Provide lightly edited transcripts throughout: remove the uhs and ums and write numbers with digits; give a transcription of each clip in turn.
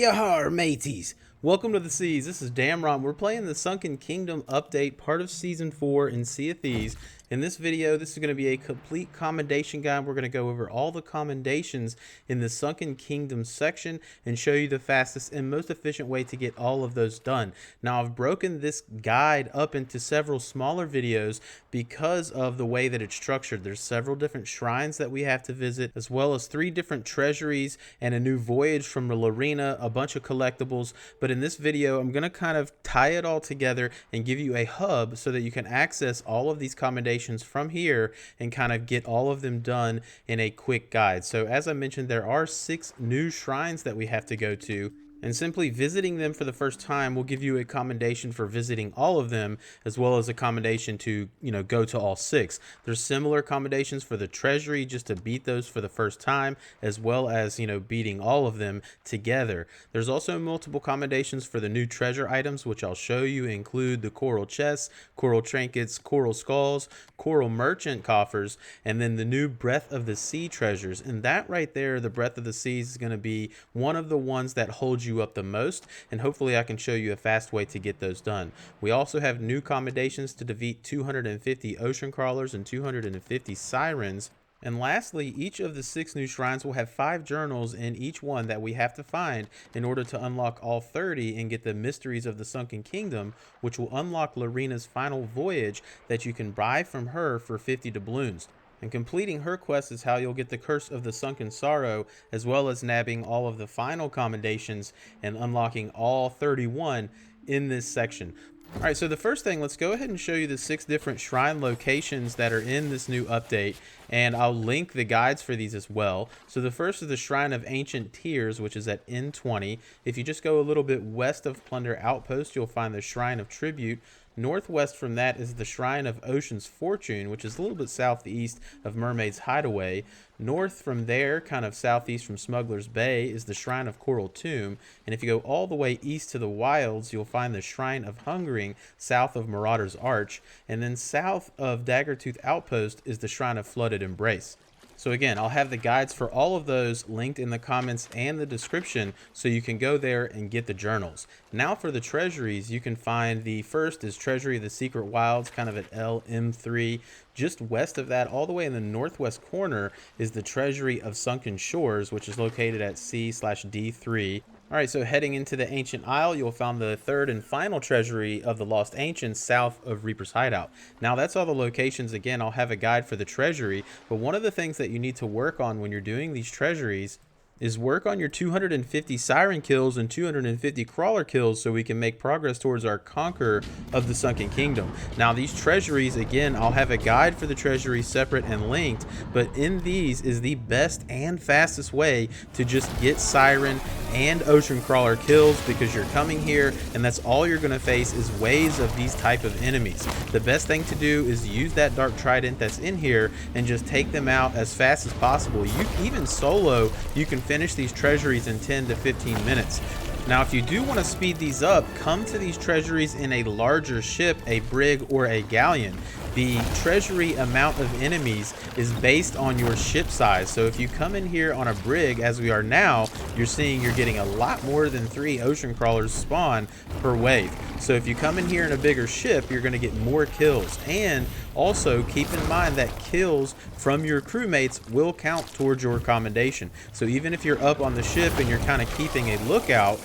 Ahoy Maties! Welcome to the Seas. This is Damron. We're playing the Sunken Kingdom update, part of Season 4 in Sea of Thieves. In this video, this is going to be a complete commendation guide. We're going to go over all the commendations in the Sunken Kingdom section and show you the fastest and most efficient way to get all of those done. Now, I've broken this guide up into several smaller videos because of the way that it's structured. There's several different shrines that we have to visit, as well as 3 different treasuries and a new voyage from the Larena, a bunch of collectibles. But in this video, I'm going to kind of tie it all together and give you a hub so that you can access all of these commendations from here and kind of get all of them done in a quick guide. So as I mentioned, there are 6 new shrines that we have to go to, and simply visiting them for the first time will give you a commendation for visiting all of them, as well as a commendation to, go to all 6. There's similar commendations for the treasury just to beat those for the first time, as well as, beating all of them together. There's also multiple commendations for the new treasure items, which I'll show you include the coral chests, coral trinkets, coral skulls, coral merchant coffers, and then the new Breath of the Sea treasures. And that right there, the Breath of the Seas, is going to be one of the ones that holds you up the most, and hopefully I can show you a fast way to get those done. We also have new commendations to defeat 250 ocean crawlers and 250 sirens. And lastly, each of the 6 new shrines will have 5 journals in each one that we have to find in order to unlock all 30 and get the mysteries of the Sunken Kingdom, which will unlock Larena's final voyage that you can buy from her for 50 doubloons. And completing her quest is how you'll get the Curse of the Sunken Sorrow, as well as nabbing all of the final commendations and unlocking all 31 in this section. Alright, so the first thing, let's go ahead and show you the 6 different shrine locations that are in this new update, and I'll link the guides for these as well. So the first is the Shrine of Ancient Tears, which is at N20. If you just go a little bit west of Plunder Outpost, you'll find the Shrine of Tribute. Northwest from that is the Shrine of Ocean's Fortune, which is a little bit southeast of Mermaid's Hideaway. North from there, kind of southeast from Smuggler's Bay, is the Shrine of Coral Tomb. And if you go all the way east to the Wilds, you'll find the Shrine of Hungering, south of Marauder's Arch. And then south of Daggertooth Outpost is the Shrine of Flooded Embrace. So again, I'll have the guides for all of those linked in the comments and the description, so you can go there and get the journals. Now for the treasuries, you can find the first is Treasury of the Secret Wilds, kind of at LM3. Just west of that, all the way in the northwest corner, is the Treasury of Sunken Shores, which is located at C/D3. Alright, so heading into the Ancient Isle, you'll find the 3rd and final treasury of the Lost Ancients south of Reaper's Hideout. Now that's all the locations. Again, I'll have a guide for the treasury, but one of the things that you need to work on when you're doing these treasuries is work on your 250 siren kills and 250 crawler kills so we can make progress towards our conquer of the Sunken Kingdom. Now these treasuries, again, I'll have a guide for the treasury separate and linked, but in these is the best and fastest way to just get siren and ocean crawler kills, because you're coming here and that's all you're going to face is waves of these type of enemies. The best thing to do is use that dark trident that's in here and just take them out as fast as possible. You even solo, you can finish these treasuries in 10 to 15 minutes. Now, if you do want to speed these up, come to these treasuries in a larger ship, a brig or a galleon. The treasury amount of enemies is based on your ship size. So if you come in here on a brig, as we are now, you're seeing you're getting a lot more than 3 ocean crawlers spawn per wave. So if you come in here in a bigger ship, you're going to get more kills. And also keep in mind that kills from your crewmates will count towards your commendation. So even if you're up on the ship and you're kind of keeping a lookout,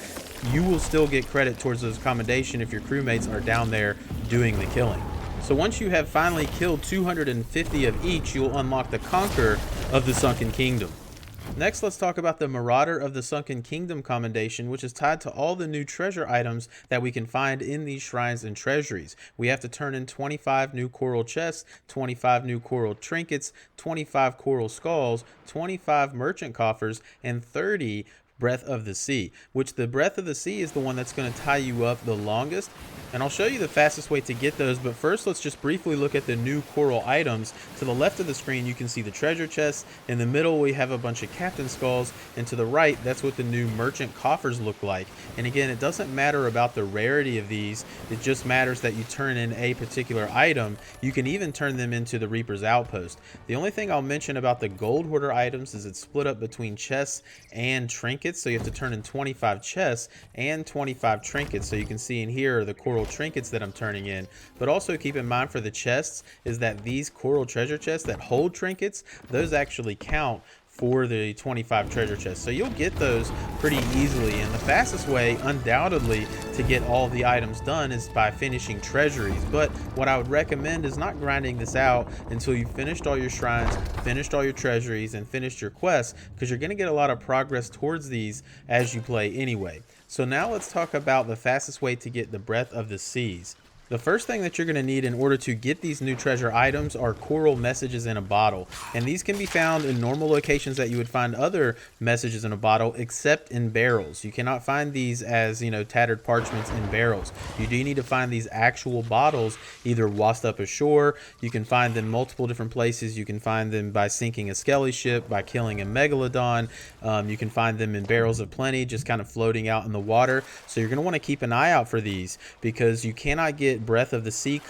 you will still get credit towards those commendation if your crewmates are down there doing the killing. So once you have finally killed 250 of each, you'll unlock the Conquer of the Sunken Kingdom. Next, let's talk about the Marauder of the Sunken Kingdom Commendation, which is tied to all the new treasure items that we can find in these shrines and treasuries. We have to turn in 25 new coral chests, 25 new coral trinkets, 25 coral skulls, 25 merchant coffers, and 30 Breath of the Sea, which the Breath of the Sea is the one that's going to tie you up the longest. And I'll show you the fastest way to get those, but first let's just briefly look at the new coral items. To the left of the screen you can see the treasure chests, in the middle we have a bunch of captain skulls, and to the right that's what the new merchant coffers look like. And again, it doesn't matter about the rarity of these, it just matters that you turn in a particular item. You can even turn them into the Reaper's Outpost. The only thing I'll mention about the gold hoarder items is it's split up between chests and trinkets. trinkets, so you have to turn in 25 chests and 25 trinkets. So you can see in here are the coral trinkets that I'm turning in. But also keep in mind for the chests is that these coral treasure chests that hold trinkets, those actually count for the 25 treasure chests. So you'll get those pretty easily, and the fastest way undoubtedly to get all the items done is by finishing treasuries. But what I would recommend is not grinding this out until you've finished all your shrines, finished all your treasuries, and finished your quests, because you're going to get a lot of progress towards these as you play anyway. So now let's talk about the fastest way to get the Breath of the Seas. The first thing that you're going to need in order to get these new treasure items are coral messages in a bottle, and these can be found in normal locations that you would find other messages in a bottle, except in barrels. You cannot find these as, you know, tattered parchments in barrels. You do need to find these actual bottles either washed up ashore. You can find them multiple different places. You can find them by sinking a skelly ship, by killing a megalodon. You can find them in barrels of plenty, just kind of floating out in the water. So you're going to want to keep an eye out for these, because you cannot get Breath of the Sea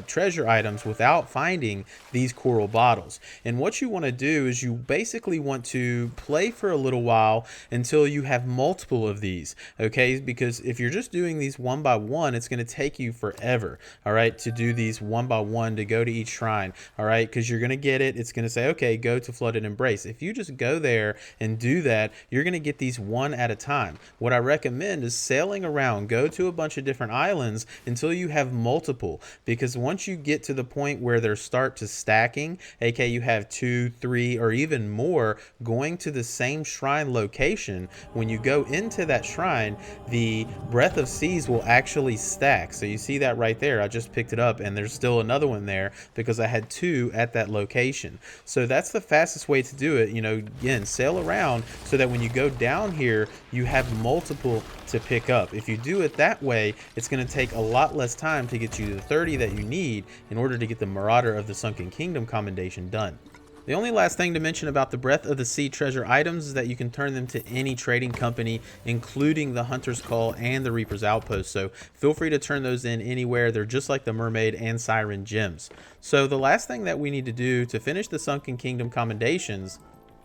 treasure items without finding these coral bottles. And what you want to do is you basically want to play for a little while until you have multiple of these, okay? Because if you're just doing these one by one, it's going to take you forever, all right, to do these one by one, to go to each shrine, all right? Because you're going to get it, it's going to say, okay, go to Flooded Embrace. If you just go there and do that, you're going to get these one at a time. What I recommend is sailing around, go to a bunch of different islands until you have multiple, because once you get to the point where they start to stacking, aka you have 2, 3, or even more going to the same shrine location, when you go into that shrine, the Breath of Seas will actually stack. So you see that right there. I just picked it up and there's still another one there because I had 2 at that location. So that's the fastest way to do it. You know, again, sail around so that when you go down here, you have multiple to pick up. If you do it that way, it's going to take a lot less time to get you the 30 that you need in order to get the Marauder of the Sunken Kingdom Commendation done. The only last thing to mention about the Breath of the Sea treasure items is that you can turn them to any trading company, including the Hunter's Call and the Reaper's Outpost. So feel free to turn those in anywhere. They're just like the Mermaid and Siren gems. So the last thing that we need to do to finish the Sunken Kingdom Commendations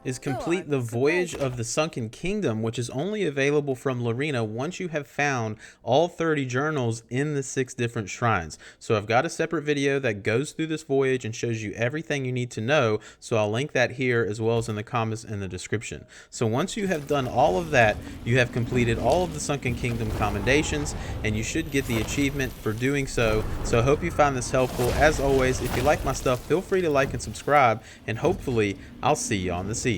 is complete the Voyage of the Sunken Kingdom, which is only available from Lorena once you have found all 30 journals in the 6 different shrines. So I've got a separate video that goes through this voyage and shows you everything you need to know, so I'll link that here as well as in the comments and the description. So once you have done all of that, you have completed all of the Sunken Kingdom Commendations, and you should get the achievement for doing so. So I hope you found this helpful. As always, if you like my stuff, feel free to like and subscribe, and hopefully I'll see you on the seas.